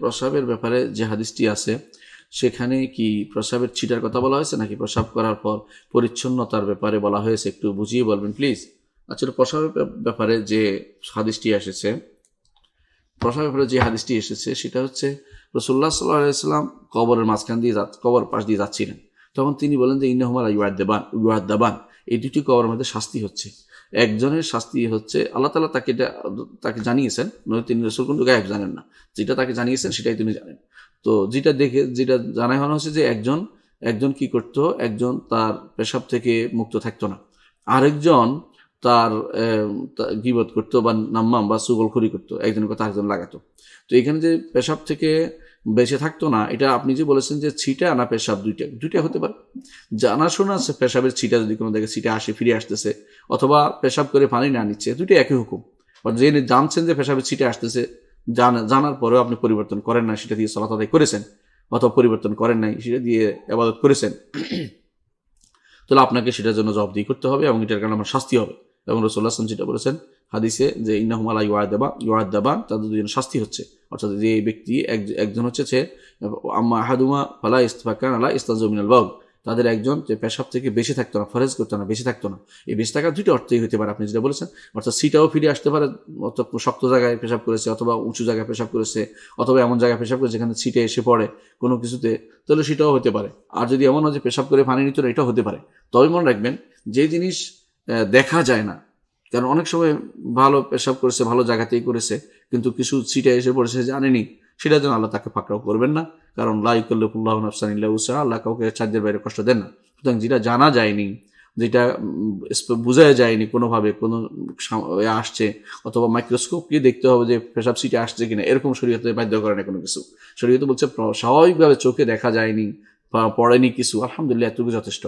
প্রস্রাবের ব্যাপারে যে হাদিসটি আছে সেখানে কি প্রস্রাবের ছিটার কথা বলা হয়েছে নাকি প্রস্রাব করার পর পরিচ্ছন্নতার ব্যাপারে বলা হয়েছে, একটু বুঝিয়ে বলবেন প্লিজ। আসলে প্রস্রাবের ব্যাপারে যে হাদিসটি এসেছে, প্রস্রাবের ব্যাপারে যে হাদিসটি এসেছে সেটা হচ্ছে রাসূলুল্লাহ সাল্লাল্লাহু আলাইহি ওয়াসাল্লাম কবরের মাঝখান দিয়ে কবর পাশ দিয়ে যাচ্ছিলেন, তখন তিনি বলেন যে ইন্নাহুমা লা ইউআদ্দাবান, এই দুটি কবরের মধ্যে শাস্তি হচ্ছে। একজনের শাস্তি হচ্ছে আল্লাহ তাআলা তাকে জানিয়েছেন, নয় তিনি রাসূল কিন্তু গায়েব জানেন না, যেটা তাকে জানিয়েছেন সেটাই তিনি জানেন। তো যেটা জানানো হচ্ছে যে একজন কি করতো, একজন তার পেশাব থেকে মুক্ত থাকতো না, আরেকজন তার গীবত করতো বা নাম্মাম বা সুগলখড়ি করতো, একজনের কথা একজন লাগাতো। তো এখানে যে পেশাব থেকে বেঁচে থাকতো না, এটা আপনি যে বলেছেন যে ছিটা না পেশাব দুইটা হতে পারে। জানাশোনা পেশাবের ছিটা যদি কোনো দেখে ছিটা আসে ফিরে আসতেছে, অথবা পেশাব করে পানি না নিচ্ছে, দুইটা একই হুকুম। যে জানছেন যে পেশাবের ছিটা আসতেছে, জানার পরেও আপনি পরিবর্তন করেন না, সেটা দিয়ে সালাত আদায় করেছেন, অথবা পরিবর্তন করেন নাই সেটা দিয়ে ইবাদত করেছেন, তাহলে আপনাকে সেটার জন্য জবাবদিহি করতে হবে এবং এটার কারণে আমার শাস্তি হবে। এবং রাসূলুল্লাহ সাল্লাল্লাহু আলাইহি ওয়াসাল্লাম যেটা বলেছেন হাদিসে যে ইন্নাহুমা লা ইউআদ্দাবান, তাদের দুজনের শাস্তি হচ্ছে। অর্থাৎ যে ব্যক্তি একজন হচ্ছে সে আম্মা আহাদুমা ফালা ইস্তাকান আলা ইস্তাযু মিনাল বাউল, তাদের একজন যে পেশাব থেকে বেঁচে থাকতো না, ফরজ করতো না, বেঁচে থাকতো না। এই বেঁচে থাকার দুটো অর্থই হতে পারে আপনি যেটা বলেছেন, অর্থাৎ সিটাও ফিরে আসতে পারে, অর্থাৎ শক্ত জায়গায় পেশাব করেছে অথবা উঁচু জায়গায় পেশাব করেছে, অথবা এমন জায়গায় পেশাব করেছে যেখানে ছিটে এসে পড়ে কোনো কিছুতে, তাহলে সেটাও হতে পারে। আর যদি এমন হয় যে পেশাব করে পানি নিত না, এটাও হতে পারে। তবে মনে রাখবেন, যে জিনিস দেখা যায় না, কারণ অনেক সময় ভালো পেশাব করেছে, ভালো জায়গাতেই করেছে, কিন্তু কিছু ছিটে এসে পড়েছে জানেনি, সেটা যেন আল্লাহ তাকে পাকড়াও করবেন না, কারণ লা ইউকাল্লিফুল্লাহু নাফসান ইল্লা উসআহা, আল্লাহ কাউকে সাধ্যের বাইরে কষ্ট দেন না। সুতরাং যেটা জানা যায়নি, যেটা বোঝা যায়নি কোনোভাবে, কোনো আসছে, অথবা মাইক্রোস্কোপ দিয়ে দেখতে হবে যে পেশাব ছিটে আসছে কিনা, এরকম শরীয়তে বাধ্য করে না কোনো কিছু। শরীয়ত বলছে স্বাভাবিকভাবে চোখে দেখা যায়নি বা পড়েনি কিছু, আলহামদুলিল্লাহ, এতটুকু যথেষ্ট।